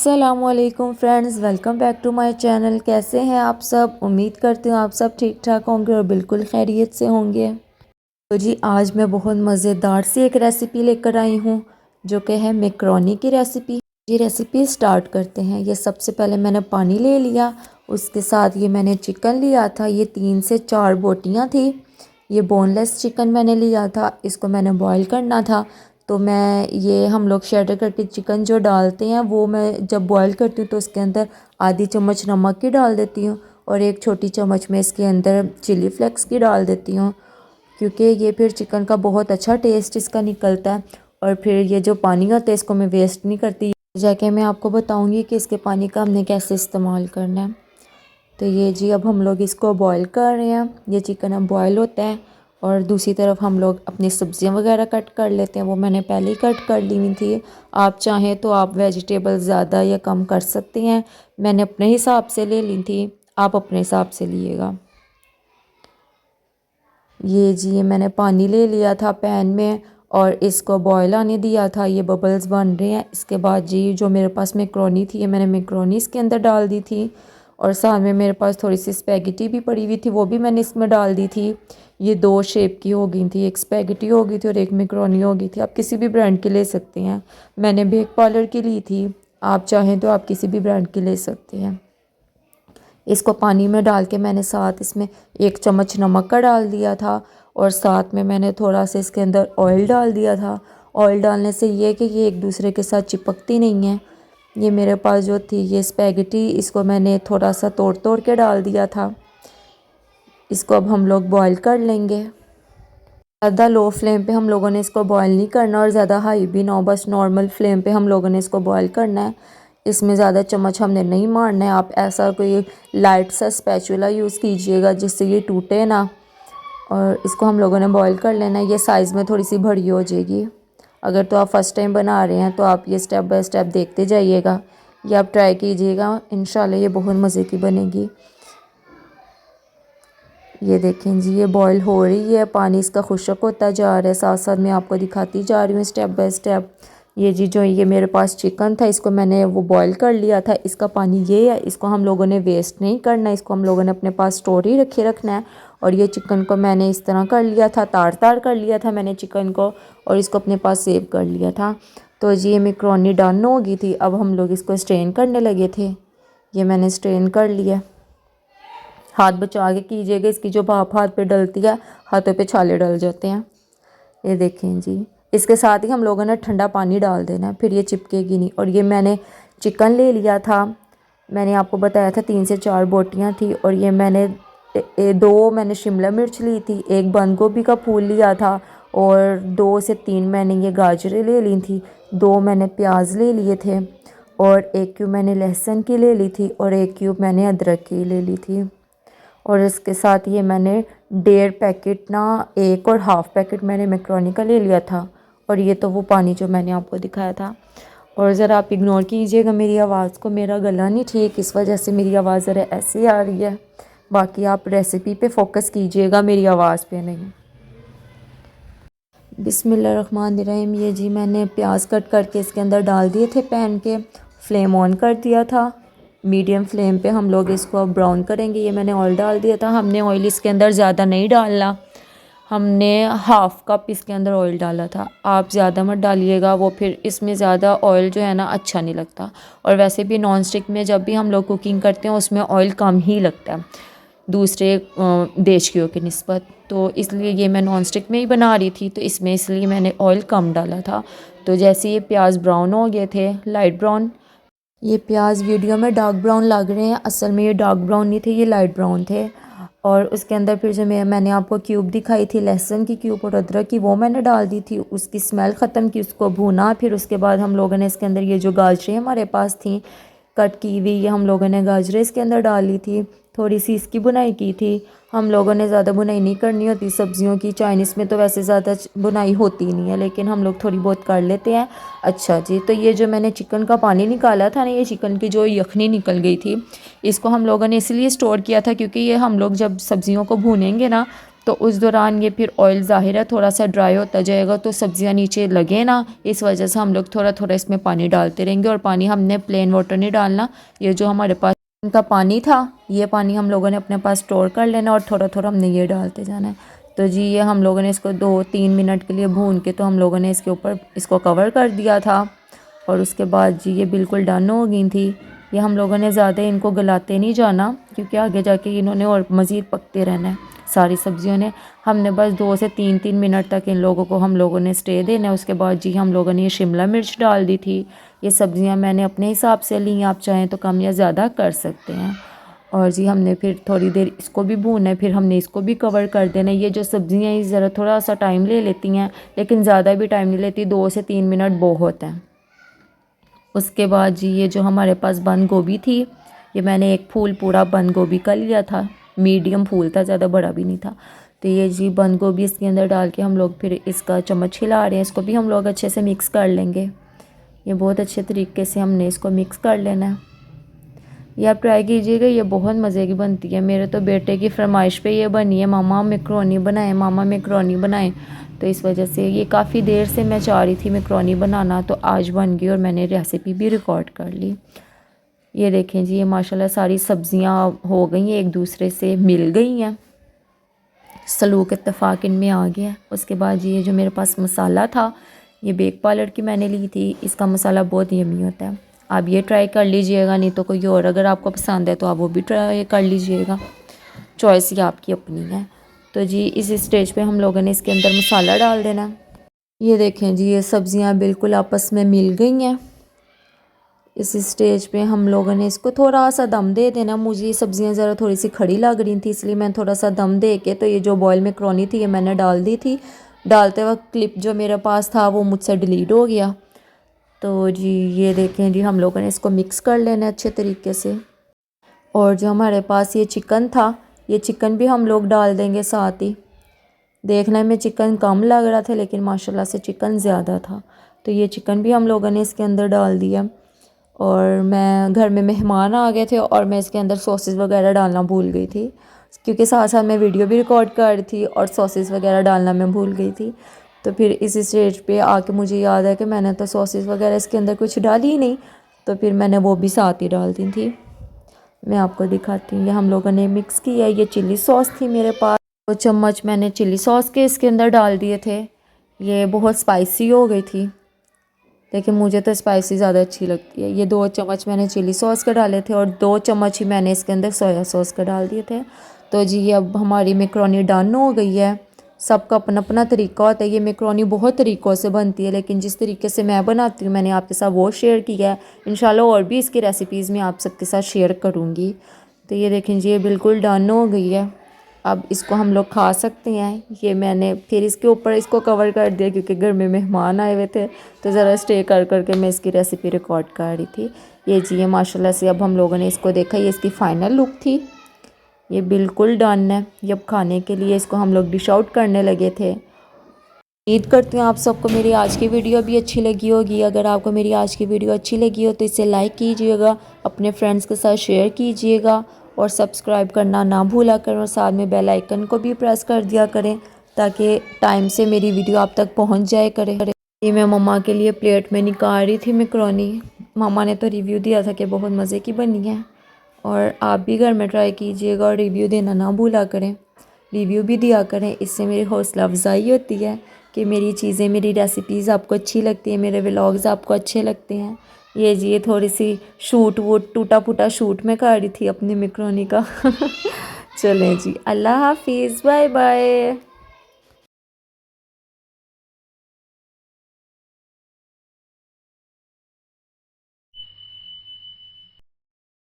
अस्सलामुअलैकुम friends, welcome back to my channel. कैसे हैं आप सब? उम्मीद करती हूँ आप सब ठीक ठाक होंगे और बिल्कुल खैरियत से होंगे। तो जी आज मैं बहुत मज़ेदार सी एक रेसिपी लेकर आई हूँ जो कि है मैकरोनी की रेसिपी। ये रेसिपी स्टार्ट करते हैं। ये सबसे पहले मैंने पानी ले लिया, उसके साथ ये मैंने चिकन लिया था। ये 3 से 4 बोटियाँ थी। ये बोनलेस चिकन मैंने लिया था, इसको मैंने बॉईल करना था। तो मैं ये हम लोग शेडर करके चिकन जो डालते हैं वो मैं जब बॉईल करती हूँ तो उसके अंदर आधी चम्मच नमक की डाल देती हूँ और 1 छोटी चम्मच में इसके अंदर चिली फ्लेक्स की डाल देती हूँ, क्योंकि ये फिर चिकन का बहुत अच्छा टेस्ट इसका निकलता है। और फिर ये जो पानी होता है इसको मैं वेस्ट नहीं करती, जाके मैं आपको बताऊँगी कि इसके पानी का हमने कैसे इस्तेमाल करना है। तो ये जी अब हम लोग इसको बॉईल कर रहे हैं। ये चिकन अब बॉईल होता है और दूसरी तरफ हम लोग अपनी सब्ज़ियां वगैरह कट कर लेते हैं। वो मैंने पहले ही कट कर ली हुई थी। आप चाहें तो आप वेजिटेबल ज़्यादा या कम कर सकते हैं। मैंने अपने हिसाब से ले ली थी, आप अपने हिसाब से लीजिएगा। ये जी ये मैंने पानी ले लिया था पैन में और इसको बॉयल आने दिया था। ये बबल्स बन रहे हैं। इसके बाद जी जो मेरे पास मैकरोनी थी, ये मैंने मैकरोनी इसके अंदर डाल दी थी और साथ में मेरे पास थोड़ी सी स्पैगेटी भी पड़ी हुई थी, वो भी मैंने इसमें डाल दी थी। ये 2 शेप की हो गई थी, एक स्पैगेटी हो गई थी और एक मैकरोनी हो गई थी। आप किसी भी ब्रांड की ले सकते हैं। मैंने बेक पार्लर की ली थी, आप चाहें तो आप किसी भी ब्रांड की ले सकते हैं। इसको पानी में डाल के मैंने साथ इसमें 1 चम्मच नमक का डाल दिया था और साथ में मैंने थोड़ा सा इसके अंदर ऑयल डाल दिया था। ऑयल डालने से ये कि ये एक दूसरे के साथ चिपकती नहीं है। ये मेरे पास जो थी ये स्पैगेटी, इसको मैंने थोड़ा सा तोड़ तोड़ के डाल दिया था। इसको अब हम लोग बॉईल कर लेंगे। ज़्यादा लो फ्लेम पे हम लोगों ने इसको बॉईल नहीं करना और ज़्यादा हाई भी ना हो, बस नॉर्मल फ्लेम पे हम लोगों ने इसको बॉईल करना है। इसमें ज़्यादा चम्मच हमने नहीं मारना है। आप ऐसा कोई लाइट सा स्पैचुला यूज़ कीजिएगा जिससे ये टूटे ना। और इसको हम लोगों ने बॉईल कर लेना है। ये साइज़ में थोड़ी सी बड़ी हो जाएगी। अगर तो आप फर्स्ट टाइम बना रहे हैं तो आप ये स्टेप बाय स्टेप देखते जाइएगा। ये आप ट्राई कीजिएगा, इंशाल्लाह ये बहुत मज़े की बनेगी। ये देखें जी ये बॉईल हो रही है, पानी इसका खुश्क होता जा रहा है। साथ साथ मैं आपको दिखाती जा रही हूँ स्टेप बाय स्टेप। ये जी जो ये मेरे पास चिकन था इसको मैंने वो बॉईल कर लिया था। इसका पानी ये है, इसको हम लोगों ने वेस्ट नहीं करना, इसको हम लोगों ने अपने पास स्टोर ही रखना है। और ये चिकन को मैंने इस तरह कर लिया था, तार तार कर लिया था मैंने चिकन को और इसको अपने पास सेव कर लिया था। तो जी ये मैकरोनी डन हो गई थी। अब हम लोग इसको स्ट्रेन करने लगे थे। ये मैंने स्ट्रेन कर लिया। हाथ बचा के कीजिएगा, इसकी जो भाप हाथ पे डलती है, हाथों पे छाले डल जाते हैं। ये देखें जी इसके साथ ही हम लोगों ने ठंडा पानी डाल देना है, फिर ये चिपकेगी नहीं। और ये मैंने चिकन ले लिया था, मैंने आपको बताया था 3 से 4 बोटियाँ थी। और ये मैंने 2 मैंने शिमला मिर्च ली थी, 1 बंद गोभी का फूल लिया था और 2 से 3 मैंने ये गाजरें ले ली थी, 2 मैंने प्याज ले लिए थे और 1 क्यूब मैंने लहसुन की ले ली थी और 1 क्यूब मैंने अदरक की ले ली थी। और इसके साथ ये मैंने 1.5 पैकेट ना 1 और हाफ़ पैकेट मैंने मैकरोनी का ले लिया था। और ये तो वो पानी जो मैंने आपको दिखाया था। और ज़रा आप इग्नोर कीजिएगा मेरी आवाज़ को, मेरा गला नहीं ठीक, इस वजह से मेरी आवाज़ ज़रा ऐसी आ रही है। बाकी आप रेसिपी पे फोकस कीजिएगा, मेरी आवाज़ पे नहीं। बिस्मिल्लाहिर्रहमानिर्रहीम। ये जी मैंने प्याज कट करके इसके अंदर डाल दिए थे पैन के, फ्लेम ऑन कर दिया था। मीडियम फ्लेम पे हम लोग इसको अब ब्राउन करेंगे। ये मैंने ऑयल डाल दिया था। हमने ऑयल इसके अंदर ज़्यादा नहीं डालना, हमने हाफ़ कप इसके अंदर ऑयल डाला था। आप ज़्यादा मत डालिएगा, वो फिर इसमें ज़्यादा ऑयल जो है ना अच्छा नहीं लगता। और वैसे भी नॉन स्टिक में जब भी हम लोग कुकिंग करते हैं उसमें ऑयल कम ही लगता है दूसरे देशकियों की निस्बत। तो इसलिए ये मैं नॉन स्टिक में ही बना रही थी तो इसमें इसलिए मैंने ऑयल कम डाला था। तो जैसे ये प्याज ब्राउन हो गए थे, लाइट ब्राउन, ये प्याज वीडियो में डार्क ब्राउन लग रहे हैं, असल में ये डार्क ब्राउन नहीं थे, ये लाइट ब्राउन थे। और उसके अंदर फिर जो मैंने आपको क्यूब दिखाई थी लहसुन की क्यूब और अदरक की, वो मैंने डाल दी थी। उसकी स्मेल ख़त्म की, उसको भूना। फिर उसके बाद हम लोगों ने इसके अंदर ये जो गाजरें हमारे पास थी कट की हुई, ये हम लोगों ने गाजरें इसके अंदर डाल ली थी। थोड़ी सी इसकी बुनाई की थी। हम लोगों ने ज़्यादा बुनाई नहीं करनी होती सब्ज़ियों की, चाइनीज़ में तो वैसे ज़्यादा बुनाई होती नहीं है, लेकिन हम लोग थोड़ी बहुत कर लेते हैं। अच्छा जी, तो ये जो मैंने चिकन का पानी निकाला था ना, ये चिकन की जो यखनी निकल गई थी, इसको हम लोगों ने इसलिए स्टोर किया था क्योंकि ये हम लोग जब सब्ज़ियों को भूनेंगे ना तो उस दौरान ये फिर ऑयल ज़ाहिर है थोड़ा सा ड्राई होता जाएगा, तो सब्ज़ियाँ नीचे लगे ना, इस वजह से हम लोग थोड़ा थोड़ा इसमें पानी डालते रहेंगे। और पानी हमने प्लेन वाटर नहीं डालना, ये जो हमारे पास इनका पानी था ये पानी हम लोगों ने अपने पास स्टोर कर लेना और थोड़ा थोड़ा हमने ये डालते जाना है। तो जी ये हम लोगों ने इसको 2-3 मिनट के लिए भून के तो हम लोगों ने इसके ऊपर इसको कवर कर दिया था। और उसके बाद जी ये बिल्कुल डन हो गई थी। ये हम लोगों ने ज़्यादा इनको गलाते नहीं जाना, क्योंकि आगे जाके इन्होंने और मज़ीद पकते रहना है सारी सब्जियों ने। हमने बस 2 से 3 मिनट तक इन लोगों को हम लोगों ने स्टे देना है। उसके बाद जी हम लोगों ने ये शिमला मिर्च डाल दी थी। ये सब्जियां मैंने अपने हिसाब से ली, आप चाहें तो कम या ज़्यादा कर सकते हैं। और जी हमने फिर थोड़ी देर इसको भी भूनना है, फिर हमने इसको भी कवर कर देना है। ये जो सब्जियां हैं ज़रा थोड़ा सा टाइम ले लेती हैं, लेकिन ज़्यादा भी टाइम नहीं लेती, 2 से 3 मिनट बहुत हैं। उसके बाद जी ये जो हमारे पास बंद गोभी थी, ये मैंने एक फूल पूरा बंद गोभी का लिया था, मीडियम फूल था, ज़्यादा बड़ा भी नहीं था। तो ये जी बंद गोभी इसके अंदर डाल के हम लोग फिर इसका चम्मच हिला रहे हैं, इसको भी हम लोग अच्छे से मिक्स कर लेंगे। ये बहुत अच्छे तरीके से हमने इसको मिक्स कर लेना है। ये आप ट्राई कीजिएगा, ये बहुत मज़े की बनती है। मेरे तो बेटे की फरमाइश पे ये बनी है, मामा मैक्रोनी बनाएं, मामा मैक्रोनी बनाएं। तो इस वजह से ये काफ़ी देर से मैं चाह रही थी मैक्रोनी बनाना, तो आज बन गई और मैंने रेसिपी भी रिकॉर्ड कर ली। ये देखें जी ये माशाल्लाह सारी सब्जियां हो गई हैं, एक दूसरे से मिल गई हैं, सलूक इत्तफाक इनमें आ गया। उसके बाद जी ये जो मेरे पास मसाला था, ये बेक पार्लर की मैंने ली थी, इसका मसाला बहुत यमी होता है। आप ये ट्राई कर लीजिएगा, नहीं तो कोई और अगर आपको पसंद है तो आप वो भी ट्राई कर लीजिएगा, चॉइस ये आपकी अपनी है। तो जी इस स्टेज पे हम लोगों ने इसके अंदर मसाला डाल देना। ये देखें जी ये सब्ज़ियाँ बिल्कुल आपस में मिल गई हैं। इस स्टेज पे हम लोगों ने इसको थोड़ा सा दम दे देना। मुझे ये सब्ज़ियाँ ज़रा थोड़ी सी खड़ी लग रही थी, इसलिए मैं थोड़ा सा दम दे के तो ये जो बॉयल मैक्रोनी थी ये मैंने डाल दी थी। डालते वक्त क्लिप जो मेरे पास था वो मुझसे डिलीट हो गया। तो जी ये देखें जी हम लोगों ने इसको मिक्स कर लेना अच्छे तरीके से। और जो हमारे पास ये चिकन था, ये चिकन भी हम लोग डाल देंगे साथ ही। देखने में चिकन कम लग रहा था, लेकिन माशाल्लाह से चिकन ज़्यादा था। तो ये चिकन भी हम लोगों ने इसके अंदर डाल दिया। और मैं घर में मेहमान आ गए थे और मैं इसके अंदर सॉसेस वगैरह डालना भूल गई थी, क्योंकि साथ साथ मैं वीडियो भी रिकॉर्ड कर रही थी और सॉसेस वगैरह डालना मैं भूल गई थी। तो फिर इस स्टेज पे आके मुझे याद है कि मैंने तो सॉसेस वगैरह इसके अंदर कुछ डाली ही नहीं, तो फिर मैंने वो भी साथ ही डाल दी थी। मैं आपको दिखाती हूँ, ये हम लोगों ने मिक्स किया। ये चिल्ली सॉस थी मेरे पास, 2 चम्मच मैंने चिल्ली सॉस के इसके अंदर डाल दिए थे। ये बहुत स्पाइसी हो गई थी, लेकिन मुझे तो स्पाइसी ज़्यादा अच्छी लगती है। ये 2 चम्मच मैंने चिली सॉस के डाले थे और 2 चम्मच ही मैंने इसके अंदर सोया सॉस के डाल दिए थे। तो जी ये अब हमारी मैक्रोनी डन हो गई है। सबका अपना अपना तरीका होता है, ये मैक्रोनी बहुत तरीक़ों से बनती है, लेकिन जिस तरीके से मैं बनाती हूँ मैंने आपके साथ वो शेयर किया है। इंशाल्लाह और भी इसकी रेसिपीज़ मैं आप सबके साथ शेयर करूँगी। तो ये देखें जी ये बिल्कुल डन हो गई है। अब इसको हम लोग खा सकते हैं। ये मैंने फिर इसके ऊपर इसको कवर कर दिया, क्योंकि घर में मेहमान आए हुए थे, तो ज़रा स्टे कर करके मैं इसकी रेसिपी रिकॉर्ड कर रही थी। ये जी ये माशाल्लाह से अब हम लोगों ने इसको देखा, ये इसकी फ़ाइनल लुक थी। ये बिल्कुल डन है। ये अब खाने के लिए इसको हम लोग डिश आउट करने लगे थे। उम्मीद करती हूँ आप सबको मेरी आज की वीडियो भी अच्छी लगी होगी। अगर आपको मेरी आज की वीडियो अच्छी लगी हो तो इसे लाइक कीजिएगा, अपने फ्रेंड्स के साथ शेयर कीजिएगा और सब्सक्राइब करना ना भूला करें, और साथ में बेल आइकन को भी प्रेस कर दिया करें ताकि टाइम से मेरी वीडियो आप तक पहुंच जाए करे। ये मैं मम्मा के लिए प्लेट में निकाल रही थी मैक्रोनी। मम्मा ने तो रिव्यू दिया था कि बहुत मज़े की बनी है, और आप भी घर में ट्राई कीजिएगा और रिव्यू देना ना भूला करें। रिव्यू भी दिया करें, इससे मेरी हौसला अफजाई होती है कि मेरी चीज़ें, मेरी रेसिपीज़ आपको अच्छी लगती हैं, मेरे व्लॉग्स आपको अच्छे लगते हैं। ये जी ये थोड़ी सी शूट वो टूटा फूटा शूट में कर रही थी अपनी मैक्रोनी का। चलें जी, अल्लाह हाफिज़, बाय बाय।